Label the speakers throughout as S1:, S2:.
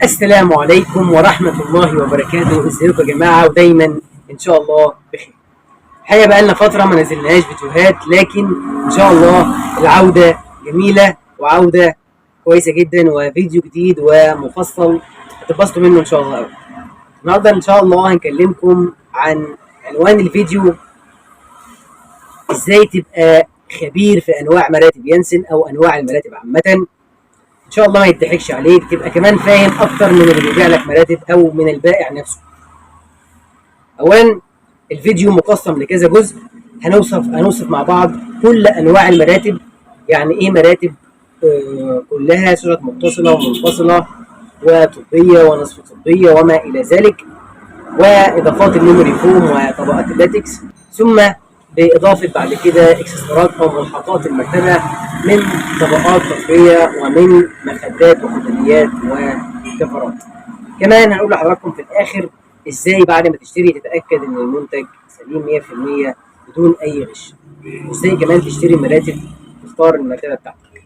S1: السلام عليكم ورحمة الله وبركاته. ازيكم يا جماعة؟ ودايما ان شاء الله بخير. الحقيقة بقالنا فترة ما نزلناش فيديوهات، لكن ان شاء الله العودة جميلة وعودة كويسة جدا، وفيديو جديد ومفصل هتتبسطوا منه ان شاء الله قوي. النهارده ان شاء الله هنكلمكم عن عنوان الفيديو: ازاي تبقى خبير في انواع مراتب يانسن او انواع المراتب عامة. ان شاء الله ما يضحكش عليك، تبقى كمان فاهم اكتر من اللي بيبيع لك مراتب او من البائع نفسه. اولا، الفيديو مقسم لكذا جزء. هنوصف مع بعض كل انواع المراتب، يعني ايه مراتب كلها صورة متصلة ومنفصلة وطبية ونصف طبية وما الى ذلك، واضافات الميموري فوم وطبقات اللاتكس، ثم باضافه بعد كده اكسسوارات او ملحقات المرتبه من طبقات طفيه ومن مخدات وحدانيات وكفرات. كمان هنقول لحضراتكم في الاخر ازاي بعد ما تشتري تتاكد ان المنتج سليم 100% بدون اي غش، وازاي كمان تشتري مراتب تختار المرتبه بتاعتك.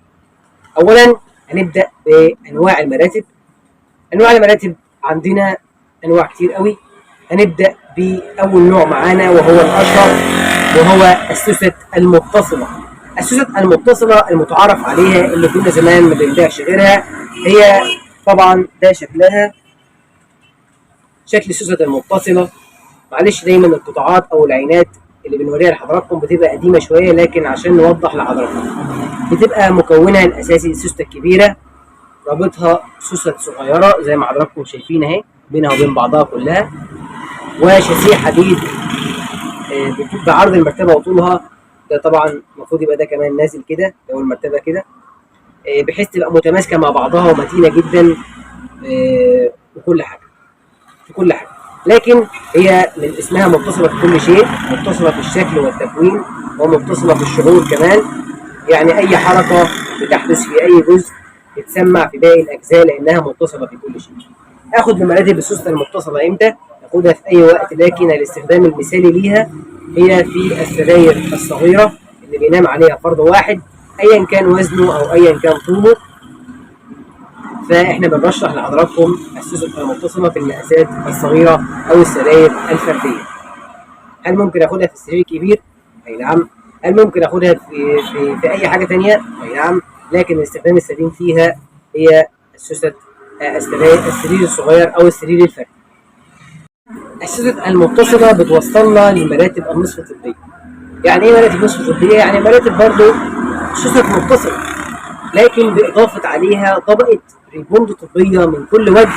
S1: اولا هنبدا بانواع المراتب. انواع المراتب عندنا انواع كتير قوي. هنبدا باول نوع معانا وهو الاشهر، وهو السوست المتصله. السوست المتصله المتعارف عليها اللي كنا زمان ما بنبيعش غيرها، هي طبعا ده شكلها، شكل السوست المتصله. معلش دايما القطاعات او العينات اللي بنوريها لحضراتكم بتبقى قديمه شويه، لكن عشان نوضح لحضراتكم بتبقى مكونها الاساسي السوسته الكبيره، رابطها سوست صغيره زي ما حضراتكم شايفين اهي بينها وبين بعضها كلها، وشاسيه حديد بعرض المرتبه وطولها. ده طبعا المفروض يبقى ده كمان نازل كده لو المرتبه كده، بحيث تبقى متماسكه مع بعضها ومتينه جدا وكل حاجه في كل حاجه. لكن هي من اسمها متصله في كل شيء، متصله في الشكل والتكوين ومتصله في الشعور كمان. يعني اي حركه بتحدث في اي جزء بتسمع في باقي الاجزاء لانها متصله في كل شيء. اخد بمراتب السوسته المتصله امتى؟ اخدها في اي وقت، لكن الاستخدام المثالي ليها هي في السراير الصغيره اللي بينام عليها فرد واحد ايا كان وزنه او ايا كان طوله. فاحنا بنرشح لحضراتكم السوسته المتصله في المقاسات الصغيره او السراير الفرديه. هل ممكن اخدها في السرير الكبير؟ اي نعم. هل ممكن اخدها في اي حاجه ثانيه؟ اي نعم. لكن الاستخدام السليم فيها هي السوست السرير الصغير او السرير الفردي. السوست المتصله بتوصلنا لمراتب النصف الطبيه. يعني ايه مراتب نصف طبيه؟ يعني مراتب برضو سوست متصله، لكن باضافه عليها طبقه ريبوند طبيه من كل وجه،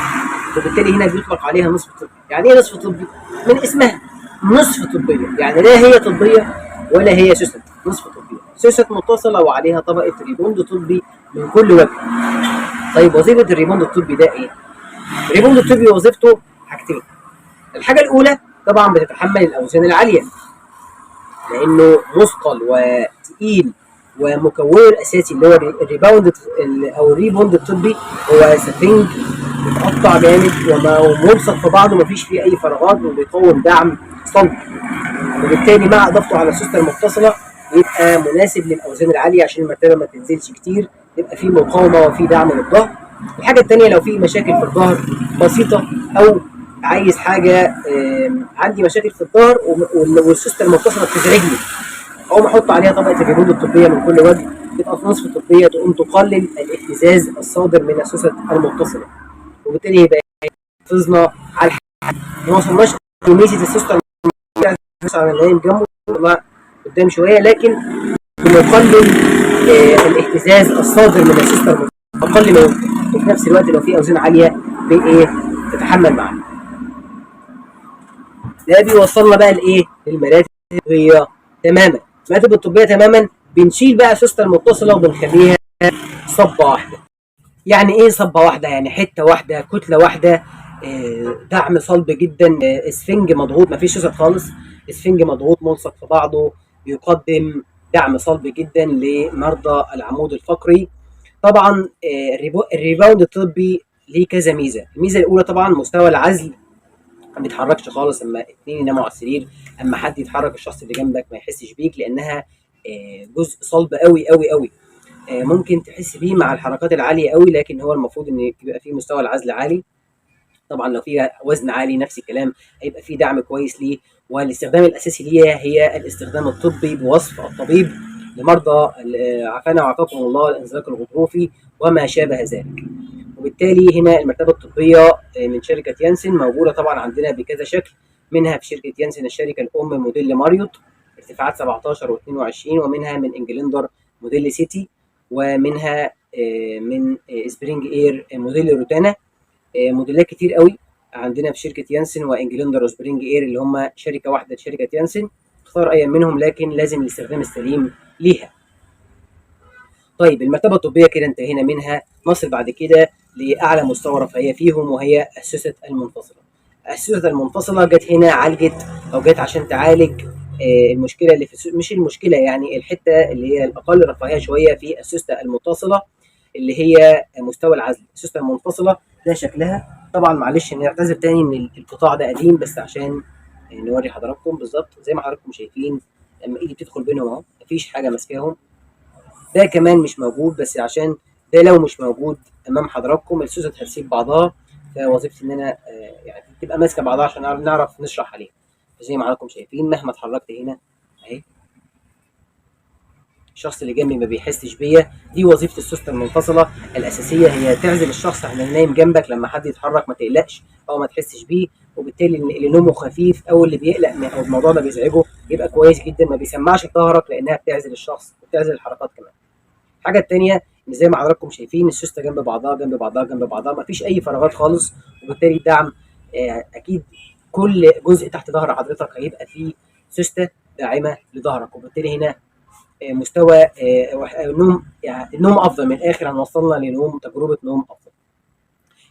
S1: وبالتالي هنا بيطلق عليها نصف طبي. يعني ايه نصف طبي؟ من اسمها نصف طبيه، يعني لا هي طبيه ولا هي سوست، نصف طبيه، سوست متصله وعليها طبقه ريبوند طبي من كل وجه. طيب وظيفه الريبوند الطبي ده ايه؟ الريبوند الطبي وظيفته حاجتين. الحاجه الاولى طبعا بتتحمل الاوزان العاليه، لانه مثقل وتقيل، ومكونه الاساسي اللي هو الريباوند او الريبوند الطبي هو سفنج متقطع جامد وملصق في بعضه، مفيش فيه اي فراغات، وبيقوم دعم صلب. وبالتالي مع اضافته على السوسته المتصله يبقى مناسب للاوزان العاليه عشان المرتبه ما تنزلش كتير، يبقى فيه مقاومه وفيه دعم للظهر. الحاجه الثانيه لو في مشاكل في الظهر بسيطه، او عايز حاجه عندي مشاكل في الظهر والسوسته المتصله بتزعجني، اقوم احط عليها طبقه الريبوند الطبيه من كل وجه، تبقى في نصف طبيه تقوم تقلل الاهتزاز الصادر من السوست المتصله، وبالتالي يبقى حافظنا على ما وصلناش لميزه السوست على النايم جنبه والله قدام شويه، لكن بنقلل الاهتزاز الصادر من السوست اقل ما يمكن، وفي نفس الوقت لو في اوزان عاليه تتحمل معانا. ده بيوصلنا بقى لايه؟ للمراتب الطبيه تماما. المراتب الطبيه تماما بنشيل بقى السوسته المتصله وبنخليها صبه واحده. يعني ايه صبه واحده؟ يعني حته واحده، كتله واحده، دعم صلب جدا، اسفنج مضغوط، مفيش سوست خالص، اسفنج مضغوط ملصق في بعضه يقدم دعم صلب جدا لمرضى العمود الفقري. طبعا الريباوند الطبي ليه كذا ميزه. الميزه الاولى طبعا مستوى العزل ما بيتحركش خالص، اما اتنين يناموا على السرير، اما حد يتحرك الشخص اللي جنبك ما يحسش بيك، لانها جزء صلب قوي قوي قوي. ممكن تحس بيه مع الحركات العاليه قوي، لكن هو المفروض ان يبقى فيه مستوى العزل عالي. طبعا لو فيها وزن عالي نفس الكلام هيبقى في دعم كويس ليه. والاستخدام الاساسي ليها هي الاستخدام الطبي بوصف الطبيب لمرضى عافانا وعافاكم الله الانزلاق الغضروفي وما شابه ذلك. وبالتالي هنا المرتبه الطبيه من شركه يانسن موجوده طبعا عندنا بكذا شكل، منها في شركه يانسن الشركه الام موديل ماريوت ارتفاعات 17 و22، ومنها من انجلندر موديل سيتي، ومنها من سبرينج اير موديل روتانا. موديلات كتير قوي عندنا في شركه يانسن وانجلندر وسبرينج اير اللي هم شركه واحده شركه يانسن. اختار اي منهم لكن لازم الاستخدام السليم ليها. طيب المرتبه الطبيه كده انتهينا منها، نصل بعد كده لاعلى مستوى رفاهيه فيهم وهي السوست المنفصله. السوست المنفصله جت هنا عالجت او جت عشان تعالج المشكله اللي في مش المشكله يعني الحته اللي هي الاقل رفاهيه شويه في السوسته المتصله اللي هي مستوى العزل. السوسته المنفصله ده شكلها طبعا، معلش نعتذر تاني ان القطاع ده قديم بس عشان نوري حضراتكم بالظبط زي ما حضراتكم شايفين لما ايدي بتدخل بينهم اهو مفيش حاجه ماسكاهم. ده كمان مش موجود بس عشان ده لو مش موجود امام حضراتكم السوست هتسيب بعضها، فوظيفتي ان انا يعني تبقى ماسكه بعضها عشان نعرف نشرح عليها. زي ما حضراتكم شايفين مهما اتحركت هنا اهي الشخص اللي جنبي ما بيحسش بيا. دي وظيفه السوسته المنفصله الاساسيه، هي تعزل الشخص عن اللي نايم جنبك، لما حد يتحرك ما تقلقش او ما تحسش بيه. وبالتالي اللي نومه خفيف او اللي بيقلق او الموضوع ده بيزعجه يبقى كويس جدا ما بيسمعش في ظهرك لانها بتعزل الشخص وبتعزل الحركات كمان. الحاجه الثانيه ان زي ما حضراتكم شايفين السوسته جنب بعضها جنب بعضها جنب بعضها ما فيش اي فراغات خالص، وبالتالي الدعم اكيد كل جزء تحت ظهر حضرتك هيبقى فيه سوسته داعمه لظهرك. وبالتالي هنا مستوى نوم يعني النوم افضل، من الاخر هنوصلنا لنوم تجربه نوم افضل.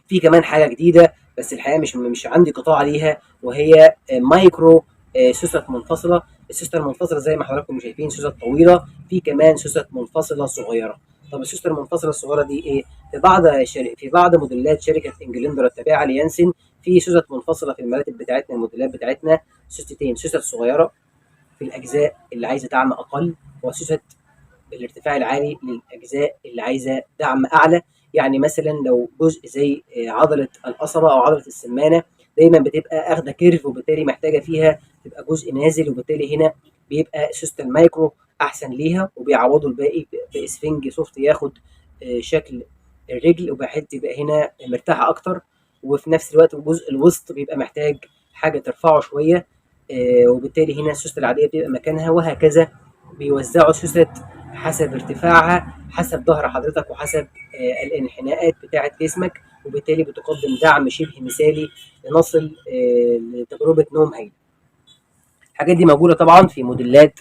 S1: في كمان حاجه جديده بس الحقيقه مش عندي قطاع ليها وهي مايكرو سوست منفصله. السوست المنفصله زي ما حضراتكم شايفين سوست طويله، في كمان سوست منفصله صغيره. طب السوست المنفصله الصغيره دي ايه؟ في بعض موديلات شركه انجلندر التابعه ليانسن في سوست منفصله في المراتب بتاعتنا الموديلات بتاعتنا سوستتين، سوست صغيره في الاجزاء اللي عايزه دعم اقل وسوست الارتفاع العالي للاجزاء اللي عايزه دعم اعلى. يعني مثلا لو جزء زي عضله القصبه او عضله السمانه دايما بتبقى اخده كيرف وبالتالي محتاجه فيها تبقى جزء نازل، وبالتالي هنا بيبقى سوست المايكرو احسن ليها وبيعوضوا الباقي باسفنج سوفت ياخد شكل الرجل وبحيث تبقى هنا مرتاحه اكتر. وفي نفس الوقت الجزء الوسط بيبقى محتاج حاجه ترفعه شويه، وبالتالي هنا السوست العاديه بتبقى مكانها، وهكذا بيوزعوا سوست حسب ارتفاعها حسب ظهر حضرتك وحسب الانحناءات بتاعه جسمك، وبالتالي بتقدم دعم شبه مثالي لنصل لتجربه نوم هايله. الحاجات دي موجوده طبعا في موديلات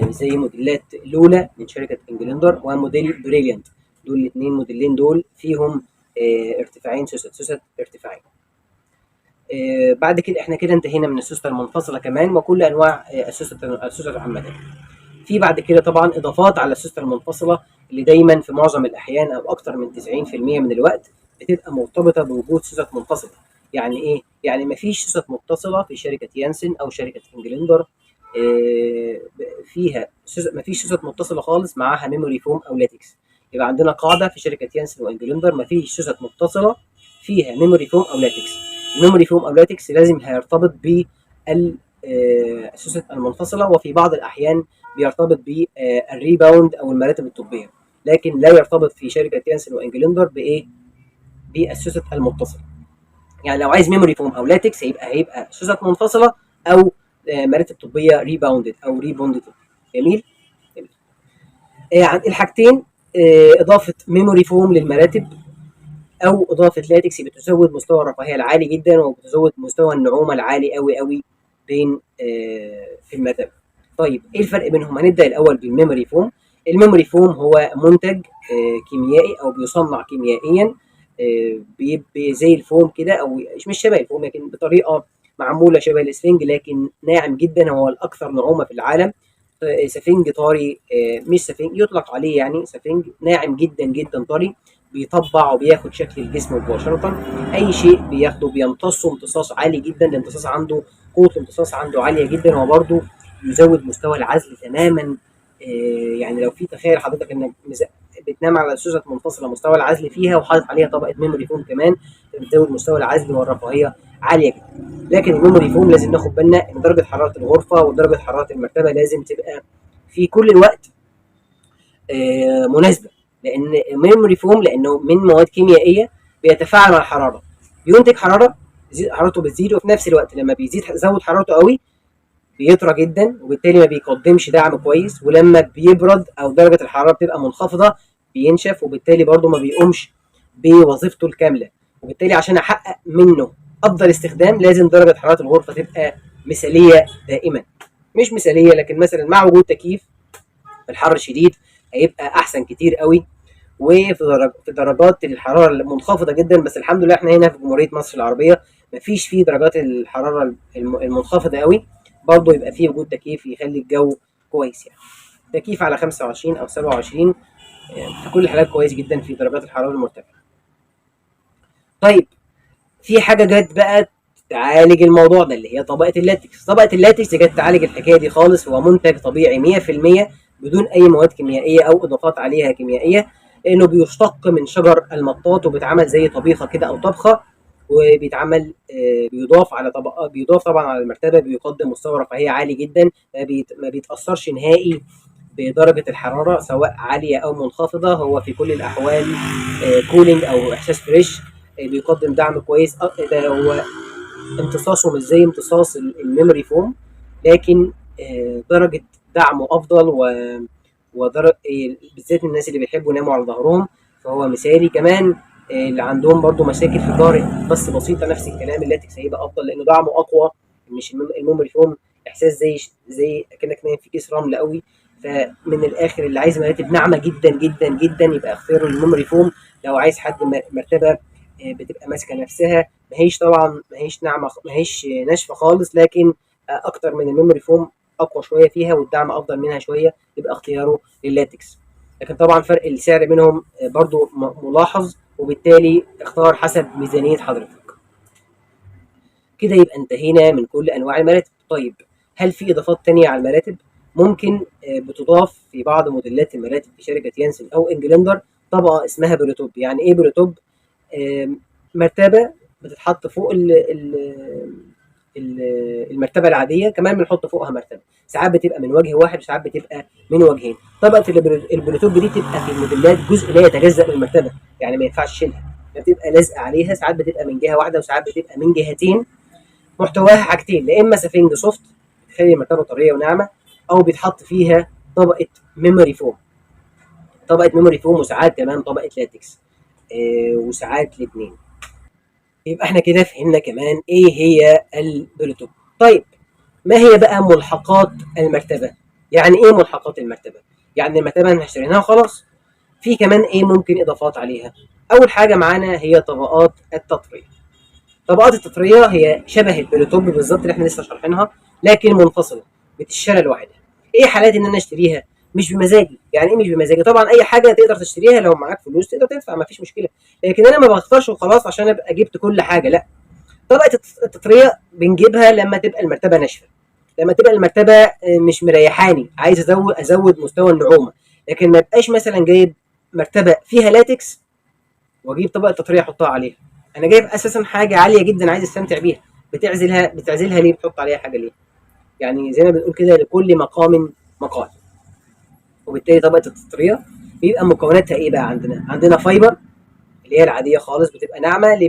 S1: زي موديلات لولا من شركه انجلندر وموديل بريليانت. دول الاثنين موديلين دول فيهم ارتفاعين سوست ارتفاعين. بعد كده احنا كده انتهينا من السوسته المنفصله كمان وكل انواع السوسته عامه. في بعد كده طبعا اضافات على السوسته المنفصله اللي دايما في معظم الاحيان او اكتر من 90% من الوقت بتبقى مرتبطه بوجود سوست منفصله. يعني ايه؟ يعني مفيش سوست متصله في شركه يانسن او شركه انجلندر فيها مفيش سوست متصله خالص معاها ميموري فوم او لاتكس. يبقى عندنا قاعده في شركه يانسن وانجلندر مفيش سوست متصله فيها ميموري فوم او لاتكس. الميموري فوم او لاتكس لازم هيرتبط بالسوست المنفصله، وفي بعض الاحيان بيرتبط بالريباوند او المراتب الطبيه، لكن لا يرتبط في شركه يانسن وانجلندر بايه؟ بالسوست المتصله. يعني لو عايز ميموري فوم او لاتكس هيبقى سوست منفصله او مراتب طبيه ريباوندد او ريبوندد. جميل. الحاجتين اضافه ميموري فوم للمراتب او اضافه لاتكس بتزود مستوى الرفاهيه العالي جدا وبتزود مستوى النعومه العالي قوي قوي بين في المرتبه. طيب ايه الفرق بينهم؟ هنبدا الاول بالميموري فوم. الميموري فوم هو منتج كيميائي او بيصنع كيميائيا زي الفوم كده او مش شبه الفوم لكن بطريقه معموله شبه الاسفنج لكن ناعم جدا، هو الاكثر نعومه في العالم. سفنج طري مش سفنج يطلق عليه يعني سفنج ناعم جدا جدا طري بيطبع وبياخد شكل الجسم مباشره. اي شيء بياخده بيمتصه امتصاص عالي جدا، الامتصاص عنده قوه الامتصاص عنده عاليه جدا، وبرده يزود مستوى العزل تماما. يعني لو في تخيل حضرتك انك بتنام على سوست منفصله مستوى العزل فيها وحاطط عليها طبقه ميموري فوم كمان بتزود مستوى العزل والرفاهيه عاليه جدا. لكن الميموري فوم لازم ناخد بالنا ان درجه حراره الغرفه ودرجه حراره المرتبه لازم تبقى في كل الوقت مناسبه، لان الميموري فوم لانه من مواد كيميائيه بيتفاعل مع الحراره، بينتج حراره، حرارته بتزيد، وفي نفس الوقت لما بيزيد زود حرارته قوي بيطرى جدا، وبالتالي ما بيقدمش دعم كويس، ولما بيبرد او درجه الحراره بتبقى منخفضه بينشف، وبالتالي برضه ما بيقومش بوظيفته الكامله. وبالتالي عشان احقق منه افضل استخدام لازم درجه حراره الغرفه تبقى مثاليه دائما، مش مثاليه لكن مثلا مع وجود تكييف الحر الشديد هيبقى احسن كتير قوي. في درجات الحراره المنخفضه جدا، بس الحمد لله احنا هنا في جمهوريه مصر العربيه مفيش فيه درجات الحراره المنخفضه قوي، برضه يبقى فيه وجود تكييف يخلي الجو كويس. يعني تكييف على 25 او 27 في كل الحالات كويس جدا في درجات الحراره المرتفعه. طيب في حاجه جت بقى تعالج الموضوع ده اللي هي طبقه اللاتكس. طبقه اللاتكس جت تعالج الحكايه دي خالص، هو منتج طبيعي 100% بدون اي مواد كيميائيه او اضافات عليها كيميائيه، لانه بيشتق من شجر المطاط وبيتعمل زي طبيخه كده او طبخه، وبيتعمل بيضاف على طبقه، بيضاف طبعا على المرتبه، بيقدم مستوى رفاهيه عالي جدا، ما بيتاثرش نهائي بدرجه الحراره سواء عاليه او منخفضه، هو في كل الاحوال كولينج او احساس فريش، بيقدم دعم كويس. ده هو امتصاصه مش زي امتصاص الميموري فوم، لكن درجه دعمه افضل، ودرجه بالذات الناس اللي بيحبوا يناموا على ظهرهم فهو مثالي. كمان اللي عندهم برضو مشاكل في الظهر بس بسيطه نفس الكلام، اللاتكس هيبقى افضل لانه دعمه اقوى، مش الميموري فوم احساس زي كانك نايم في كيس رمل قوي. فمن الاخر اللي عايز مراتب ناعمه جدا جدا جدا يبقى اختياره الميموري فوم. لو عايز حد مرتبه بتبقى ماسكه نفسها، ماهيش طبعا ماهيش ناعمه، ماهيش ناشفه خالص، لكن اكتر من الميموري فوم، اقوى شويه فيها والدعم افضل منها شويه، يبقى اختياره لللاتكس. لكن طبعا فرق السعر بينهم برضو ملاحظ، وبالتالي اختار حسب ميزانيه حضرتك. كده يبقى انتهينا من كل انواع المراتب. طيب هل في اضافات تانية على المراتب؟ ممكن بتضاف في بعض موديلات المراتب في شركه يانسن او انجلندر طبقه اسمها بلوتوب. يعني ايه بلوتوب؟ مرتبه بتتحط فوق المرتبه العاديه، كمان بنحط فوقها مرتبه، ساعات بتبقى من وجه واحد وساعات بتبقى من وجهين. طبقه البلوتوب دي تبقى في الموديلات جزء لا يتجزا من المرتبه، يعني ما ينفعش تشيلها، بتبقى لازقه عليها، ساعات بتبقى من جهه واحده وساعات بتبقى من جهتين. محتواها حاجتين، لا اما سفنج سوفت تخلي المرتبه طريه وناعمه، او بيتحط فيها طبقه ميموري فوم، طبقه ميموري فوم وساعات كمان طبقه لاتكس، وساعات الاثنين. يبقى احنا كده فهمنا كمان ايه هي البلوتوب. طيب ما هي بقى ملحقات المرتبه؟ يعني ايه ملحقات المرتبه؟ يعني المرتبه احنا اشتريناها خلاص، في كمان ايه ممكن اضافات عليها؟ اول حاجه معانا هي طبقات التطريه. طبقات التطريه هي شبه البلوتوب بالظبط اللي احنا لسه شارحينها، لكن منفصله، بتشتري لوحدها. ايه حالات ان انا اشتريها؟ مش بمزاجي. يعني ايه مش بمزاجي؟ طبعا اي حاجه تقدر تشتريها لو معاك فلوس تقدر تدفع، ما فيش مشكله، لكن انا ما بختارش وخلاص عشان ابقى جبت كل حاجه، لا. طبقه التطريه بنجيبها لما تبقى المرتبه ناشفه، لما تبقى المرتبه مش مريحاني، عايز ازود مستوى النعومه، لكن ما بقاش مثلا جايب مرتبه فيها لاتكس واجيب طبقه تطريه احطها عليها. انا جايب اساسا حاجه عاليه جدا عايز استمتع بيها، بتعزلها ليه؟ بتحط عليها حاجه ليه؟ يعني زي ما بنقول كده لكل مقام مقال. وبالتالي طبقه التطريه بيبقى مكوناتها ايه بقى؟ عندنا فايبر اللي هي العاديه خالص بتبقى ناعمه، اللي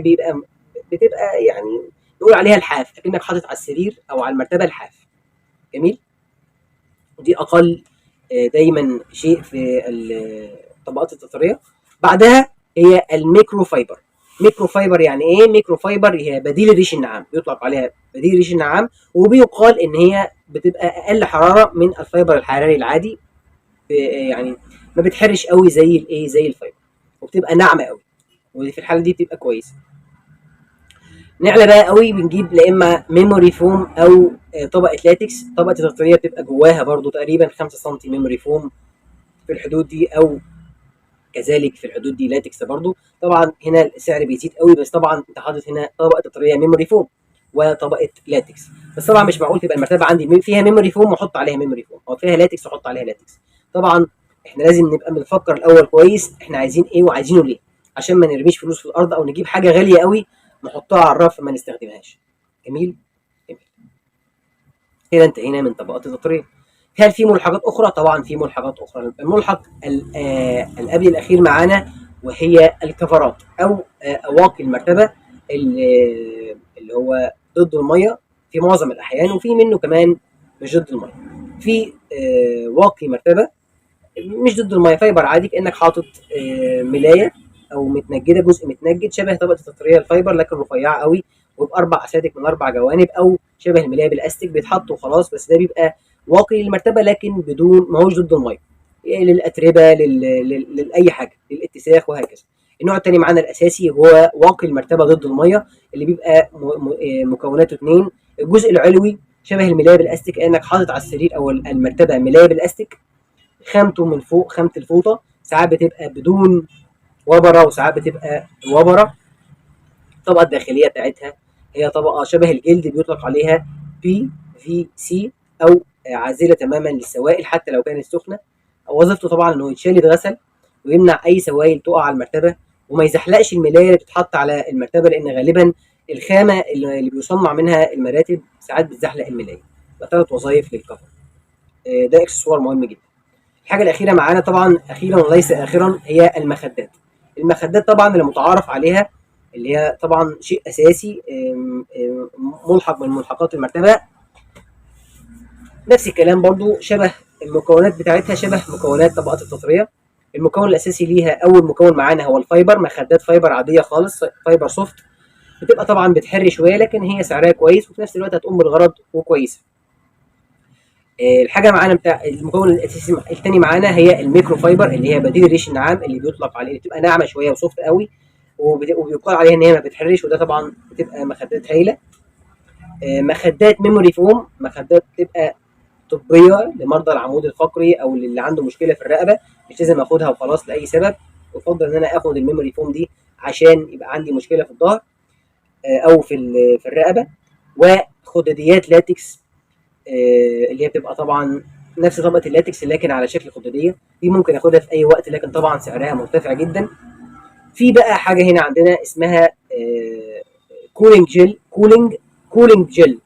S1: بتبقى يعني نقول عليها الحاف، اكنك حاطط على السرير او على المرتبه الحاف. جميل. ودي اقل دايما شيء في طبقات التطريه. بعدها هي الميكرو فايبر. ميكرو فايبر يعني ايه؟ ميكرو فايبر هي بديل الريش النعام، بيطلق عليها بديل الريش النعام، وبيقال ان هي بتبقى اقل حراره من الفايبر الحراري العادي، يعني ما بتحرش قوي زي الايه، زي الفايبر، وبتبقى ناعمه قوي، ودي في الحاله دي بتبقى كويسه. نعلى بقى قوي بنجيب لا اما ميموري فوم او طبقه لاتكس. طبقه التطريه بتبقى جواها برضو تقريبا 5 سم ميموري فوم في الحدود دي، او كذلك في الحدود دي لاتكس برضو. طبعا هنا السعر بيزيد قوي، بس طبعا انت حاطط هنا طبقه تطريه ميموري فوم وطبقه لاتكس، بس طبعا مش معقول تبقى المرتبه عندي فيها ميموري فوم واحط عليها ميموري فوم، او فيها لاتكس واحط عليها لاتكس. طبعا احنا لازم نبقى بنفكر الاول كويس احنا عايزين ايه وعايزينه ليه، عشان ما نرميش فلوس في الارض او نجيب حاجه غاليه قوي نحطها على الرف ما نستخدمهاش. جميل. جميل. كده انتهينا من طبقات التطرية. هل في ملحقات اخرى؟ طبعا في ملحقات اخرى. الملحق اللي قبل الاخير معانا وهي الكفرات او اواقي المرتبه اللي هو ضد الميه في معظم الاحيان، وفي منه كمان مش ضد الميه. في واقي مرتبه مش ضد الميه، فايبر عادي كانك حاطط ملايه او متنجده، جزء متنجد شبه طبقه التطريه الفايبر لكن رفيعه قوي وباربع اساتك من اربع جوانب، او شبه الملايه بالاستيك بيتحط وخلاص. بس ده بيبقى واقي للمرتبه لكن بدون، ما هوش ضد الميه، للاتربه لاي حاجه، للاتساخ وهكذا. النوع الثاني معانا الاساسي هو واقي المرتبه ضد الميه، اللي بيبقى مكوناته اثنين. الجزء العلوي شبه الملايه بالاستيك كانك حاطط على السرير او المرتبه ملايه بالاستيك، خامته من فوق خامه الفوطه، ساعات بتبقى بدون وبره وساعات بتبقى وبره. الطبقه الداخليه بتاعتها هي طبقه شبه الجلد بيطلق عليها PVC او عازله تماما للسوائل حتى لو كانت سخنه. وظيفته طبعا انه يتشال يتغسل ويمنع اي سوائل تقع على المرتبه، وما يزحلقش الملايه اللي بتتحط على المرتبه، لان غالبا الخامه اللي بيصنع منها المراتب ساعات بتزحلق الملايه. ثلاث وظائف للكفر. ده اكسسوار مهم جدا. الحاجه الاخيره معانا طبعا اخيرا وليس اخرا هي المخدات. المخدات طبعا اللي متعارف عليها اللي هي طبعا شيء اساسي، ملحق من ملحقات المرتبه. نفس الكلام برضو، شبه المكونات بتاعتها شبه مكونات طبقات التطريه. المكون الاساسي ليها اول مكون معانا هو الفايبر، مخدات فايبر عاديه خالص، فايبر سوفت، بتبقى طبعا بتحر شويه لكن هي سعرها كويس وفي نفس الوقت هتقوم بالغرض وكويسه. الحاجه معانا بتاع المكون الاساسي الثاني معانا هي الميكرو فايبر، اللي هي بديل الريش النعام، اللي بيطلق عليه بتبقى ناعمه شويه وسوفت قوي وبيقال عليها ان هي ما بتحرش، وده طبعا بتبقى مخدات هايله. مخدات ميموري فوم، مخدات بتبقى طبيه لمرضى العمود الفقري او اللي عنده مشكله في الرقبه، مش لازم اخدها وخلاص لاي سبب، يفضل ان انا اخد الميموري فوم دي عشان يبقى عندي مشكله في الظهر او في الرقبه. وخداديات لاتكس اللي هي بتبقى طبعا نفس طبقه اللاتكس لكن على شكل خداديه، دي ممكن اخدها في اي وقت لكن طبعا سعرها مرتفع جدا. في بقى حاجه هنا عندنا اسمها كولينج جل. كولينج جل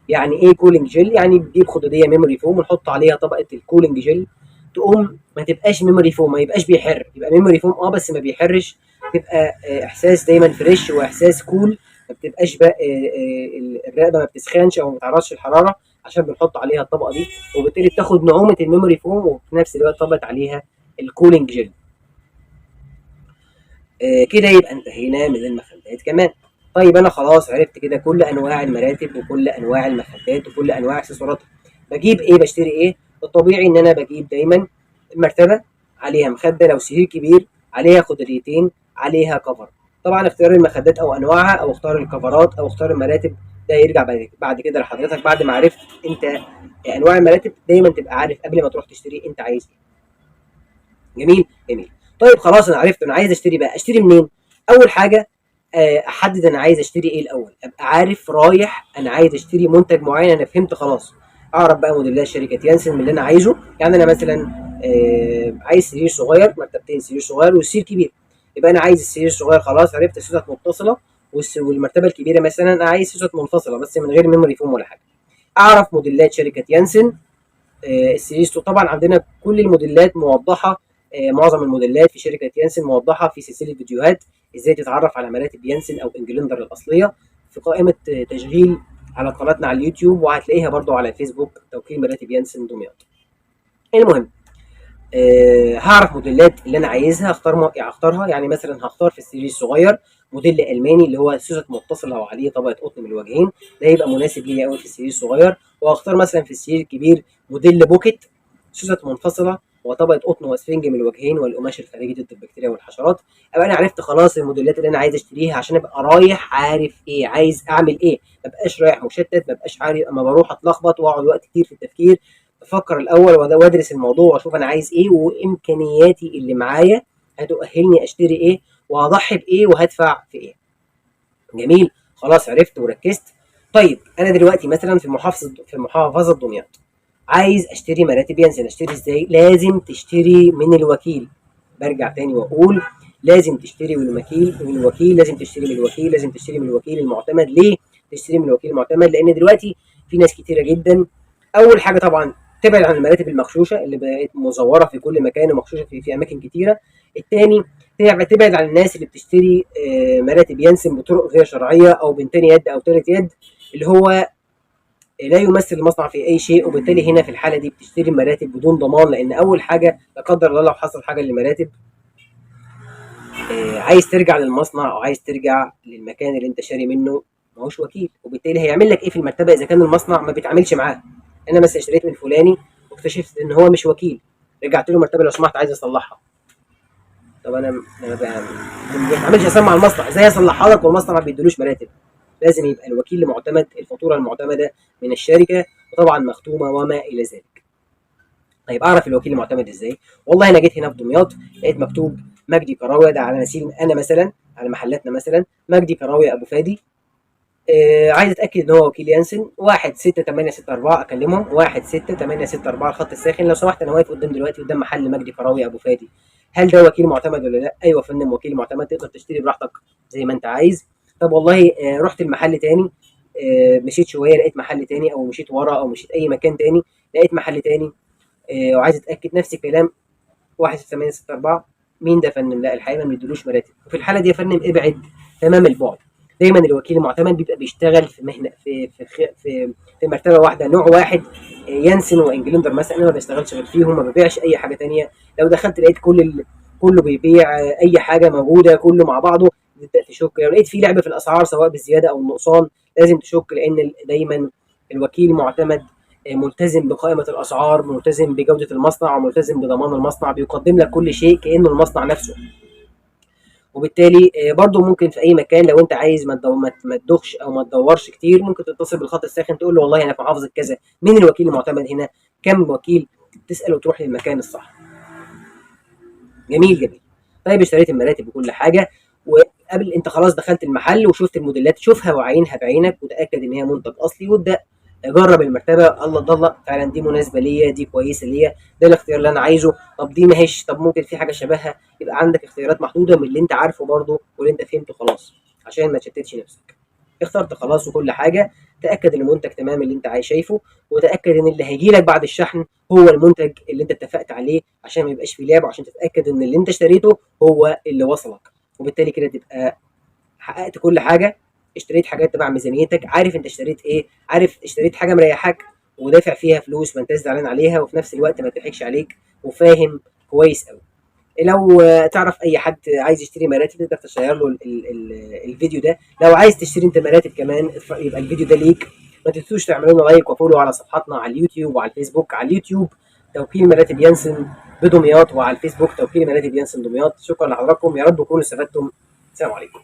S1: يعني ايه؟ كولينج جل يعني بتجيب خداديه ميموري فوم ونحط عليها طبقه الكولينج جل، تقوم ما تبقاش ميموري فوم، ما يبقاش بيحر، يبقى ميموري فوم بس ما بيحرش، تبقى احساس دايما فريش واحساس كول، ما بتبقاش بقى الرقبه ما بتسخنش او ما بتعرضش الحراره عشان بنحط عليها الطبقه دي، وبالتالي بتاخد نعومه الميموري فوم وفي نفس الوقت طبقت عليها الكولينج جل. كده يبقى انتهينا من المخدات كمان. طيب انا خلاص عرفت كده كل انواع المراتب وكل انواع المخدات وكل انواع اكسسواراتها. بجيب ايه؟ بشتري ايه؟ الطبيعي ان انا بجيب دايما مرتبه عليها مخده، لو سرير كبير عليها خدريتين عليها كفر. طبعا اختيار المخدات او انواعها او اختار الكفرات او اختار المراتب ده يرجع بعد كده لحضرتك. بعد ما عرفت انت انواع المراتب دايما تبقى عارف قبل ما تروح تشتري انت عايز ايه. جميل. جميل. طيب خلاص انا عرفت انا عايز اشتري بقى، اشتري منين؟ اول حاجه احدد انا عايز اشتري ايه الاول، ابقى عارف رايح انا عايز اشتري منتج معين، انا فهمت خلاص، اعرف بقى موديلات شركه يانسن من اللي انا عايزه. يعني انا مثلا عايز سرير صغير، مرتبتين سرير صغير والسرير كبير، يبقى انا عايز السرير الصغير خلاص عرفت سوست متصله، والمرتبه الكبيره مثلا انا عايز سوست منفصله بس من غير ميموري فوم ولا حاجه. اعرف موديلات شركه يانسن. السرير طبعا عندنا كل الموديلات موضحه، معظم الموديلات في شركه يانسن موضحه في سلسله فيديوهات ازاي تتعرف على مراتب يانسن او انجلندر الاصليه في قائمه تشغيل على قناتنا على اليوتيوب، وهتلاقيها برضو على الفيسبوك توكيل مراتب يانسن دمياط. المهم هعرف موديلات اللي انا عايزها اختارها. يعني مثلا هختار في السرير الصغير موديل الماني اللي هو سوست متصله وعليه طبقه قطن من الوجهين، ده يبقى مناسب ليا قوي في السرير الصغير. وهختار مثلا في السرير الكبير موديل بوكيت سوست منفصله وطبقه قطن واسفنج من الوجهين والقماش الخارجي ضد البكتيريا والحشرات. ابقى انا عرفت خلاص الموديلات اللي انا عايز اشتريها عشان ابقى رايح عارف ايه عايز اعمل ايه، ما بقاش رايح مشتت، ما بقاش عارف اما بروح اتلخبط واقعد وقت كتير في التفكير. بفكر الاول وادرس الموضوع واشوف انا عايز ايه وامكانياتي اللي معايا هتؤهلني اشتري ايه وهضحي بايه وهدفع في ايه. جميل. خلاص عرفت وركزت. طيب انا دلوقتي مثلا في محافظه دمياط عايز اشتري مراتب يانسن، اشتري ازاي؟ لازم تشتري من الوكيل. برجع تاني واقول لازم تشتري من الوكيل، لازم تشتري من الوكيل، لازم تشتري من الوكيل المعتمد. ليه تشتري من الوكيل المعتمد؟ لان دلوقتي في ناس كتيره جدا. اول حاجه طبعا تبعد عن المراتب المغشوشه اللي بقت مزوره في كل مكان ومغشوشه في اماكن كتيره. التاني تبعد عن الناس اللي بتشتري مراتب ينسن بطرق غير شرعيه او من تاني يد او تالت يد، اللي هو لا يمثل المصنع في اي شيء. وبالتالي هنا في الحاله دي بتشتري مراتب بدون ضمان، لان اول حاجه لا قدر الله لو حصل حاجه للمراتب عايز ترجع للمصنع او عايز ترجع للمكان اللي انت شاري منه ماهوش وكيل. وبالتالي هيعمل لك ايه في المرتبه اذا كان المصنع ما بيتعاملش معاه؟ انا مثلا اشتريت من فلاني واكتشفت ان هو مش وكيل، رجعت له مرتبه لو سمحت عايز اصلحها. طب انا ما بيتعاملش اصلا مع المصنع، ازاي اصلحها لك والمصنع ما بيديلوش مراتب؟ لازم يبقى الوكيل المعتمد، الفاتوره المعتمده من الشركه وطبعا مختومه وما الى ذلك. طيب اعرف الوكيل المعتمد ازاي؟ والله انا جيت هنا في دمياط لقيت مكتوب مجدي كراوي، ده على مثيل انا مثلا على محلاتنا مثلا مجدي كراوي ابو فادي. عايز اتاكد ان هو وكيل يانسن. 16864 اكلمهم 16864 الخط الساخن، لو سمحت انا واقف قدام دلوقتي قدام محل مجدي كراوي ابو فادي، هل ده وكيل معتمد ولا لا؟ ايوه يا فندم وكيل معتمد، تقدر تشتري براحتك زي ما انت عايز. طب والله رحت المحل تاني، مشيت شويه لقيت محل تاني، او مشيت ورا او مشيت اي مكان تاني لقيت محل تاني وعايز اتاكد نفس الكلام 16864 مين ده يا فندم؟ لا الحقيقه ما بيدولوش مراتب. وفي الحاله دي يا فندم ابعد تمام البعد. دايما الوكيل المعتمد بيبقى بيشتغل في مهنه في مرتبه واحده، نوع واحد، يانسن وانجلندر مثلا. انا ما بشتغلش غير فيهم، ما ببيعش اي حاجه تانية. لو دخلت لقيت كله بيبيع اي حاجه موجوده كله مع بعضه، تبدا تشك. لو لقيت في لعب في الاسعار سواء بالزياده او النقصان لازم تشك، لان دايما الوكيل المعتمد ملتزم بقائمه الاسعار، ملتزم بجوده المصنع، وملتزم بضمان المصنع، بيقدم لك كل شيء كانه المصنع نفسه. وبالتالي برضو ممكن في اي مكان لو انت عايز ما تدخش او ما تدورش كتير، ممكن تتصل بالخط الساخن تقول له والله انا في محافظه كذا، مين الوكيل المعتمد هنا، كم وكيل، تسال وتروح للمكان الصح. جميل جميل. طيب اشتريت المراتب وكل حاجه، وقبل انت خلاص دخلت المحل وشفت الموديلات، شوفها وعينها بعينك وتاكد ان هي منتج اصلي، وابدا جرب المرتبه. الله ضل فعلا دي مناسبه ليا، دي كويسه ليا، ده الاختيار اللي انا عايزه. طب دي ماهيش، طب ممكن في حاجه شبهها. يبقى عندك اختيارات محدوده من اللي انت عارفه برضه واللي انت فهمته خلاص، عشان ما تشتتش نفسك. اخترت خلاص وكل حاجه، تاكد ان المنتج تمام اللي انت عايز شايفه، وتاكد ان اللي هيجي لك بعد الشحن هو المنتج اللي انت اتفقت عليه، عشان ما يبقاش في لعب، وعشان تتاكد ان اللي انت اشتريته هو اللي وصلك. وبالتالي كده تبقى حققت كل حاجه. اشتريت حاجات تبع ميزانيتك، عارف انت اشتريت ايه، عارف اشتريت حاجه مريحاك ودافع فيها فلوس ما انتش زعلان عليها، وفي نفس الوقت ما تضحكش عليك، وفاهم كويس قوي. لو تعرف اي حد عايز يشتري مراتب تقدر تشير له الفيديو ده. لو عايز تشتري انت مراتب كمان يبقى الفيديو ده ليك. ما تنسوش تعملوا لنا لايك وفولو على صفحاتنا على اليوتيوب وعلى الفيسبوك. على اليوتيوب توكيل مراتب ينسن بدمياط، وعلى الفيسبوك توكيل مراتب ينسن دمياط. شكرا لحضراتكم، يا رب تكونوا استفدتم. السلام عليكم.